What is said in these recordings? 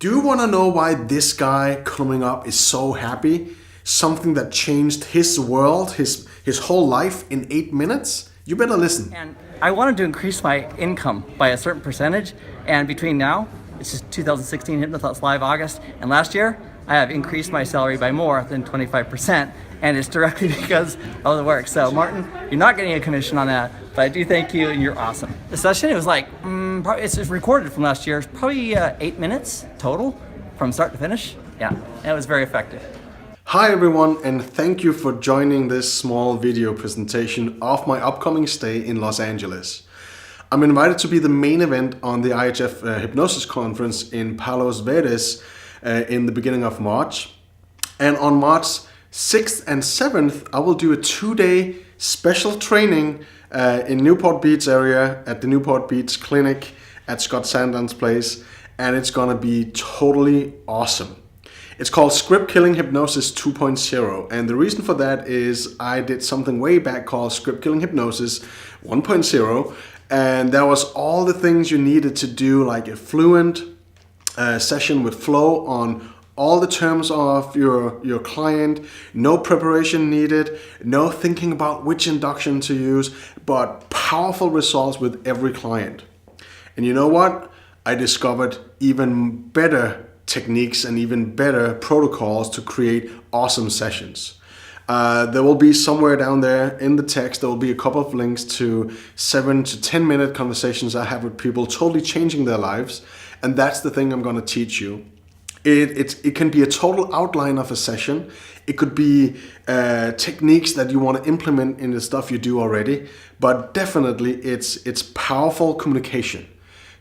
Do you want to know why this guy coming up is so happy? Something that changed his world, his whole life in 8 minutes? You better listen. And I wanted to increase my income by a certain percentage, and between now, it's just 2016 Hypnothoughts Live August, and last year, I have increased my salary by more than 25%, and it's directly because of the work. So Martin, you're not getting a commission on that, but I do thank you, and you're awesome. The session, it was like, it's recorded from last year, it's probably 8 minutes total from start to finish. Yeah, and it was very effective. Hi everyone, and thank you for joining this small video presentation of my upcoming stay in Los Angeles. I'm invited to be the main event on the IHF Hypnosis Conference in Palos Verdes in the beginning of March. And on March 6th and 7th, I will do a 2-day special training in Newport Beach area at the Newport Beach Clinic at Scott Sandland's place. And it's gonna be totally awesome. It's called Script Killing Hypnosis 2.0, and the reason for that is I did something way back called Script Killing Hypnosis 1.0, and that was all the things you needed to do, like a fluent session with flow on all the terms of your client, no preparation needed, no thinking about which induction to use, but powerful results with every client. And you know what? I discovered even better techniques and even better protocols to create awesome sessions. There will be somewhere down there in the text, there will be a couple of links to 7 to 10 minute conversations I have with people totally changing their lives. And that's the thing I'm going to teach you. It can be a total outline of a session. It could be techniques that you want to implement in the stuff you do already, but definitely it's powerful communication.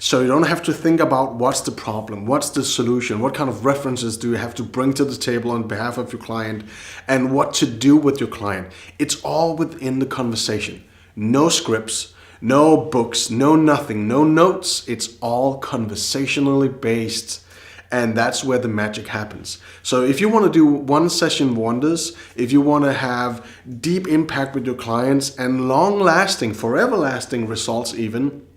So you don't have to think about what's the problem, what's the solution, what kind of references do you have to bring to the table on behalf of your client, and what to do with your client. It's all within the conversation. No scripts, no books, no nothing, no notes. It's all conversationally based, and that's where the magic happens. So if you want to do one session wonders, if you want to have deep impact with your clients and long-lasting, forever-lasting results even,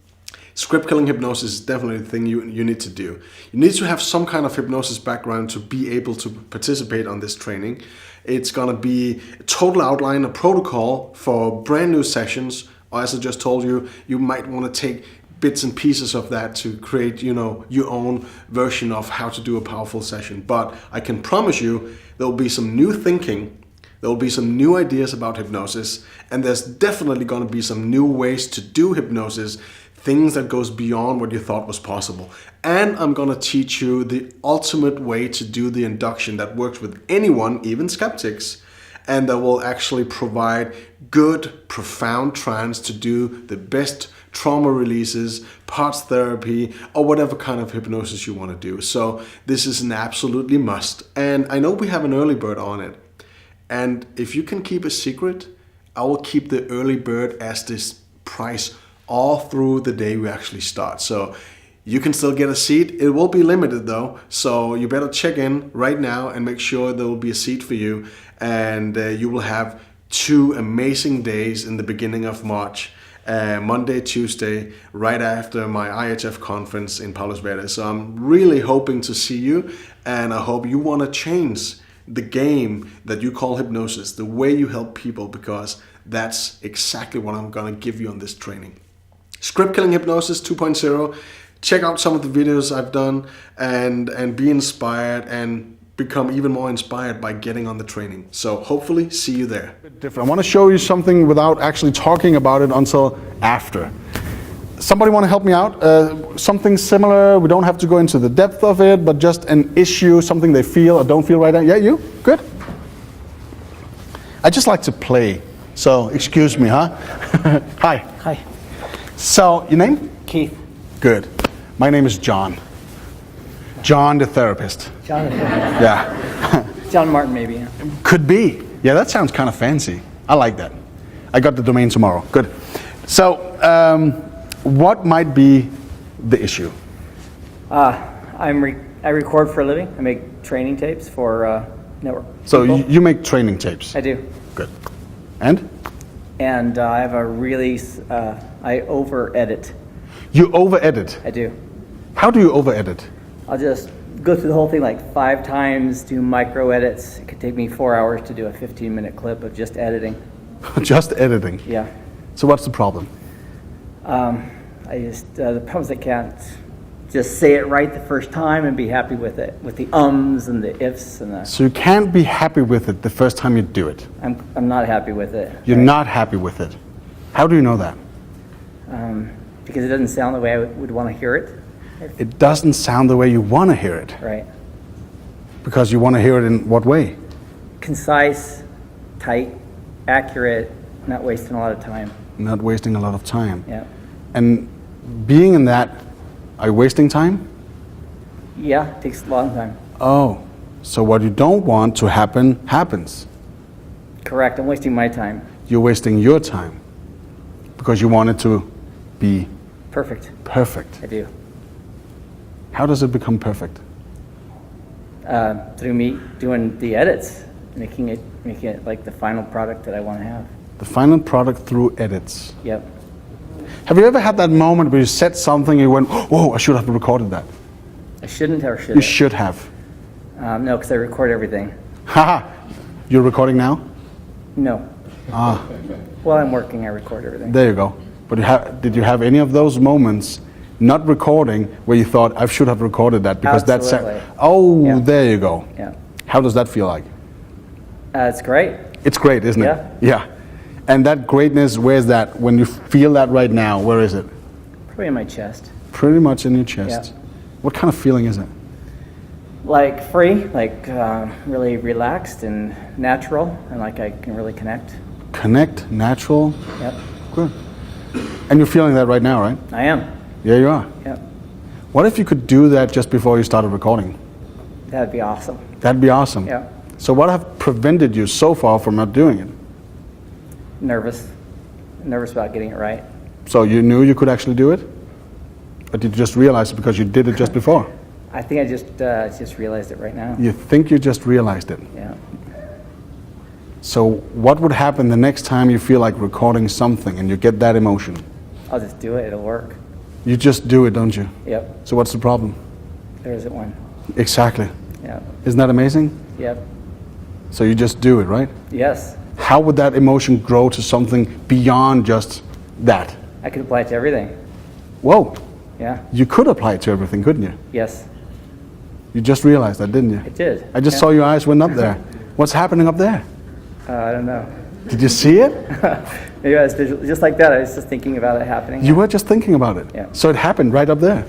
Script Killing Hypnosis is definitely the thing you need to do. You need to have some kind of hypnosis background to be able to participate on this training. It's going to be a total outline, a protocol for brand new sessions. Or as I just told you, you might want to take bits and pieces of that to create, your own version of how to do a powerful session. But I can promise you there will be some new thinking. There will be some new ideas about hypnosis, and there's definitely going to be some new ways to do hypnosis, things that goes beyond what you thought was possible. And I'm going to teach you the ultimate way to do the induction that works with anyone, even skeptics, and that will actually provide good, profound trance to do the best trauma releases, parts therapy, or whatever kind of hypnosis you want to do. So this is an absolutely must. And I know we have an early bird on it. And if you can keep a secret, I will keep the early bird as this price all through the day we actually start. So you can still get a seat. It will be limited though, so you better check in right now and make sure there will be a seat for you. And you will have 2 amazing days in the beginning of March, Monday, Tuesday, right after my IHF conference in Palos Verdes. So I'm really hoping to see you, and I hope you want to change the game that you call hypnosis, the way you help people, because that's exactly what I'm going to give you on this training. Script Killing Hypnosis 2.0. Check out some of the videos I've done and be inspired and become even more inspired by getting on the training. So hopefully see you there. Different. I want to show you something without actually talking about it until after. Somebody want to help me out? Something similar. We don't have to go into the depth of it, but just an issue, something they feel or don't feel right now. Yeah, you? Good? I just like to play. So excuse me, huh? Hi. Hi. So, your name? Keith. Good. My name is John. John the therapist. John. Yeah. John Martin, maybe. Yeah. Could be. Yeah, that sounds kind of fancy. I like that. I got the domain tomorrow. Good. So, what might be the issue? I record for a living. I make training tapes for network. So you make training tapes? I do. Good. And? And I have a really, I over edit. You over edit? I do. How do you over edit? I'll just go through the whole thing like 5 times, do micro edits. It could take me 4 hours to do a 15-minute clip of just editing. Just editing? Yeah. So what's the problem? The problem is I can't just say it right the first time and be happy with it, with the ums and the ifs and the... So you can't be happy with it the first time you do it? I'm not happy with it. You're right? not happy with it. How do you know that? Because it doesn't sound the way I would want to hear it. It doesn't sound the way you want to hear it. Right. Because you want to hear it in what way? Concise, tight, accurate, not wasting a lot of time. Not wasting a lot of time. Yeah. And being in that, are you wasting time? Yeah, it takes a long time. Oh, so what you don't want to happen, happens. Correct, I'm wasting my time. You're wasting your time because you want it to be Perfect. perfect. I do. How does it become perfect? Through me doing the edits, making it like the final product that I want to have. The final product through edits. Yep. Have you ever had that moment where you said something and you went, whoa, I should have recorded that? I shouldn't or should You I? should have. No, because I record everything. Haha. You're recording now? No. Ah, While I'm working, I record everything. there you go. But did you have any of those moments not recording where you thought, I should have recorded that because that's... Absolutely. Oh, Yeah. there you go. Yeah. How does that feel like? It's great. It's great, isn't it? Yeah. Yeah. And that greatness, where's that? When you feel that right now, where is it? Probably in my chest. Pretty much in your chest. Yeah. What kind of feeling is it? Like free, like really relaxed and natural, and like I can really connect. Connect, natural. Yep. Good. And you're feeling that right now, right? I am. Yeah, you are. Yep. What if you could do that just before you started recording? That'd be awesome. That'd be awesome. Yeah. So what have prevented you so far from not doing it? Nervous. Nervous about getting it right. So you knew you could actually do it? Or did you just realize it because you did it just before? I think I just realized it right now. You think you just realized it. Yeah. So what would happen the next time you feel like recording something and you get that emotion? I'll just do it. It'll work. You just do it, don't you? Yep. So what's the problem? There isn't one. Exactly. Yeah. Isn't that amazing? Yep. So you just do it, right? Yes. How would that emotion grow to something beyond just that? I could apply it to everything. Whoa, Yeah. you could apply it to everything, couldn't you? Yes. You just realized that, didn't you? It did. I just Yeah. saw your eyes went up there. What's happening up there? I don't know. Did you see it? Maybe I was just like that. I was just thinking about it happening. You were just thinking about it. Yeah. So it happened right up there.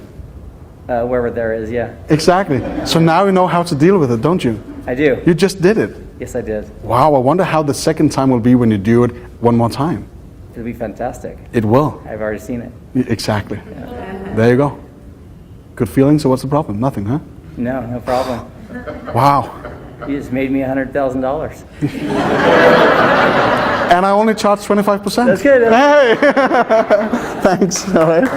Wherever there is, yeah. Exactly. So now you know how to deal with it, don't you? I do. You just did it. Yes, I did. Wow, I wonder how the second time will be when you do it one more time. It'll be fantastic. It will. I've already seen it. Exactly. There you go. Good feeling, so what's the problem? Nothing, huh? No, no problem. Wow. You just made me $100,000. And I only charge 25%. That's good. Hey! Thanks. All right.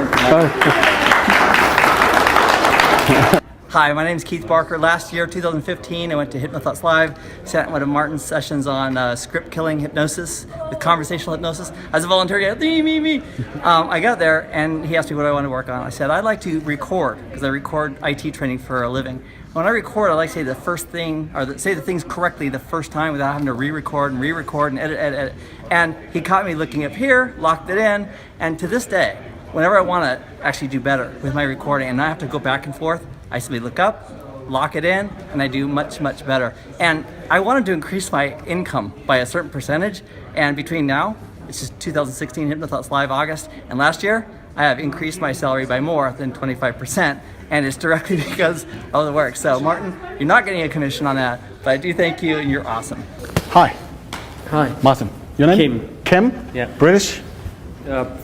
Hi, my name is Keith Barker. Last year, 2015, I went to HypnoThoughts Live, sat in one of Martin's sessions on script killing hypnosis with conversational hypnosis. As a volunteer, me. I got there and he asked me what I want to work on. I said, I'd like to record, because I record IT training for a living. When I record, I like to say the first thing, or say the things correctly the first time without having to re-record and edit. And he caught me looking up here, locked it in, and to this day, whenever I want to actually do better with my recording and not have to go back and forth, I simply look up, lock it in, and I do much, much better. And I wanted to increase my income by a certain percentage, and between now, it's just 2016 HypnoThoughts Live August, and last year, I have increased my salary by more than 25%, and it's directly because of the work. So Martin, you're not getting a commission on that, but I do thank you, and you're awesome. Hi, Hi. Martin. Your name? Kim. Kim? Yeah. British?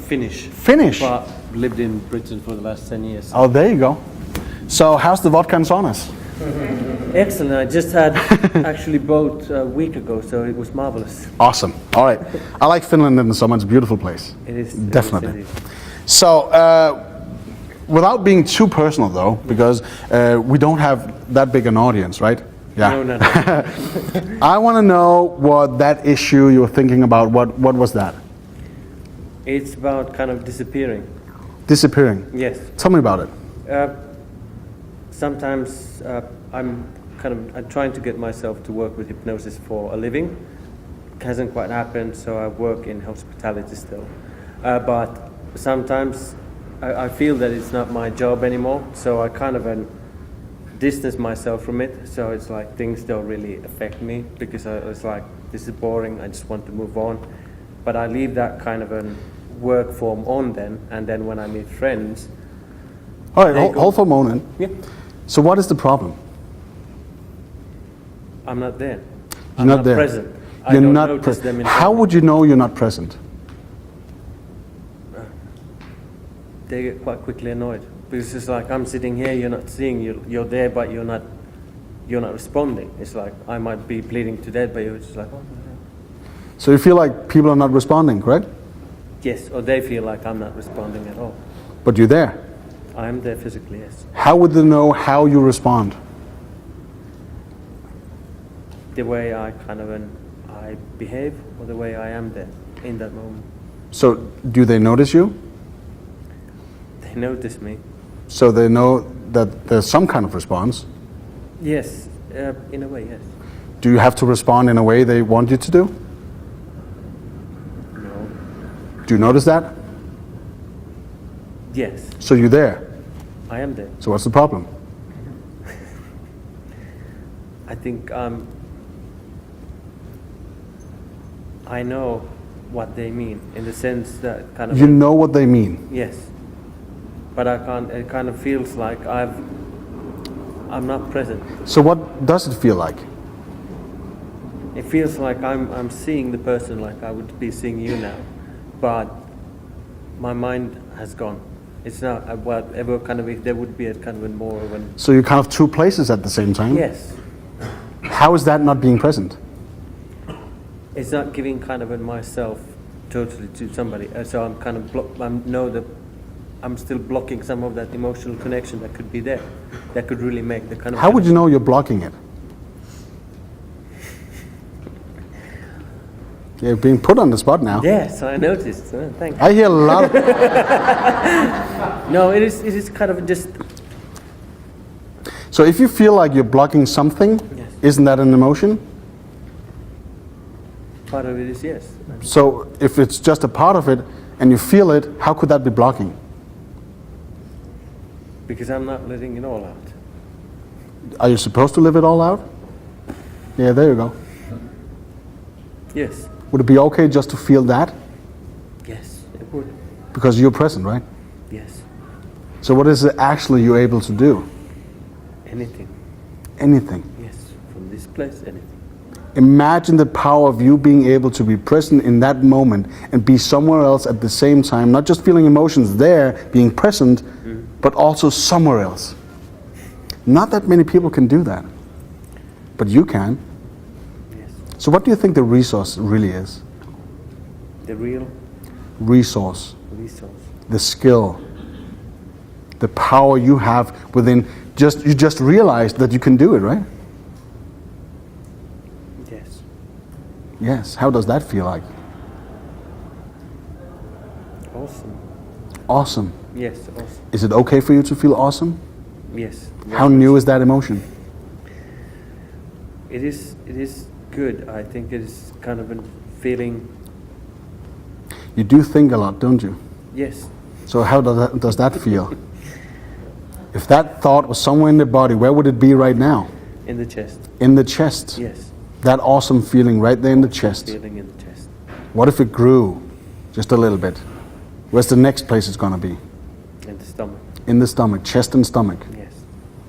Finnish. Finnish? But lived in Britain for the last 10 years. Oh, there you go. So how's the vodka and saunas? Excellent. I just had actually boat a week ago, so it was marvelous. Awesome. All right. I like Finland in the summer. It's a beautiful place. It is. Definitely. It is indeed. So, without being too personal though, because we don't have that big an audience, right? Yeah. No. I want to know what that issue you were thinking about, what was that? It's about kind of disappearing. Disappearing. Yes. Tell me about it. sometimes I'm trying to get myself to work with hypnosis for a living. Hasn't quite happened, so I work in hospitality still. But sometimes I feel that it's not my job anymore, so I kind of distance myself from it. So it's like things don't really affect me because it's like, this is boring, I just want to move on. But I leave that kind of a work form on then, and then when I meet friends. All right, hold for a moment. Yeah. So what is the problem? I'm not there. You're not there. Present. You're I don't not notice them in How would you know you're not present? They get quite quickly annoyed because it's like, I'm sitting here, you're not seeing, you're there, but you're not responding. It's like I might be bleeding to death, but you're just like, oh, no. So you feel like people are not responding, correct? Yes, or they feel like I'm not responding at all. But you're there. I am there physically, yes. How would they know how you respond? The way I I behave, or the way I am there in that moment. So do they notice you? They notice me. So they know that there's some kind of response. Yes, in a way, yes. Do you have to respond in a way they want you to do? No. Do you notice that? Yes, So you're there. I am there. So what's the problem? I think I know what they mean in the sense that kind of. You know what they mean. Yes, but I can't. It kind of feels like I'm not present. So what does it feel like? It feels like I'm seeing the person like I would be seeing you now, but my mind has gone. It's not whatever kind of. If there would be a kind of more of an. So you're kind of two places at the same time? Yes. How is that not being present? It's not giving kind of myself totally to somebody. So I'm kind of I'm still blocking some of that emotional connection that could be there, that could really make the kind of. How would you know you're blocking it? You're being put on the spot now. Yes, I noticed. Thank you. I hear a lot of... No, it is kind of just. So if you feel like you're blocking something, Yes. isn't that an emotion? Part of it is yes. So if it's just a part of it and you feel it, how could that be blocking? Because I'm not letting it all out. Are you supposed to live it all out? Yeah, there you go. Yes. Would it be okay just to feel that? Yes, it would. Because you're present, right? Yes. So what is it actually you're able to do? Anything. Anything. Yes. From this place, anything. Imagine the power of you being able to be present in that moment and be somewhere else at the same time, not just feeling emotions there, being present, but also somewhere else. Not that many people can do that, but you can. Yes. So what do you think the resource really is? The real Resource, resource. the skill, the power you have within, you just realized that you can do it, right? Yes. Yes, how does that feel like? Awesome. Awesome. Yes, awesome. Is it okay for you to feel awesome? Yes. How new is that emotion? It is good. I think it is kind of a feeling. You do think a lot, don't you? Yes. So how does that feel? If that thought was somewhere in the body, where would it be right now? In the chest. In the chest. Yes. That awesome feeling right there in the chest. Feeling in the chest. What if it grew just a little bit? Where's the next place it's going to be? In the stomach. In the stomach, chest and stomach. Yes.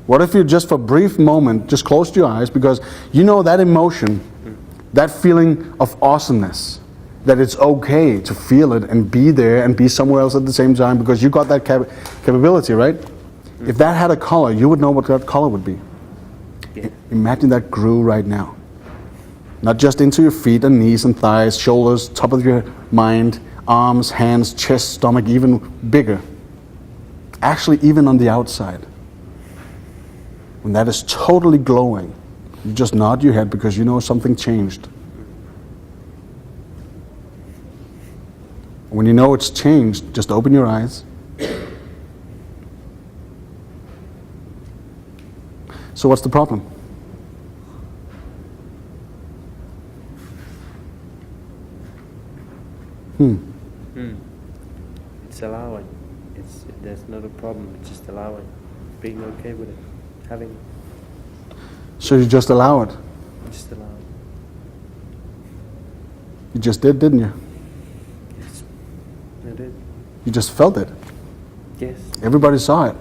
What if you just for a brief moment just closed your eyes, because you know that emotion, that feeling of awesomeness, that it's okay to feel it and be there and be somewhere else at the same time because you got that capability, right? If that had a color, you would know what that color would be. Yeah. Imagine that grew right now. Not just into your feet and knees and thighs, shoulders, top of your mind, arms, hands, chest, stomach, even bigger. Actually, even on the outside. When that is totally glowing, you just nod your head because you know something changed. When you know it's changed, just open your eyes. So what's the problem? It's allowing. There's not a problem. It's just allowing, being okay with it, having it, So you just allow it. just allowing. You just did, didn't you? Yes, I did. You just felt it. Yes. Everybody saw it.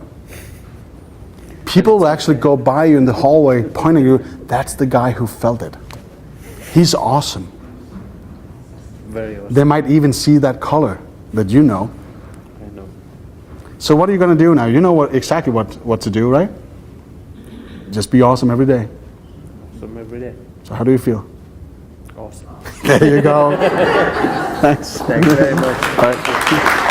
People will actually go by you in the hallway pointing you, that's the guy who felt it. He's awesome. Very awesome. They might even see that color that you know. I know. So what are you going to do now? You know exactly what to do, right? Just be awesome every day. Awesome every day. So how do you feel? Awesome. There you go. Thanks. Thank you very much. All right.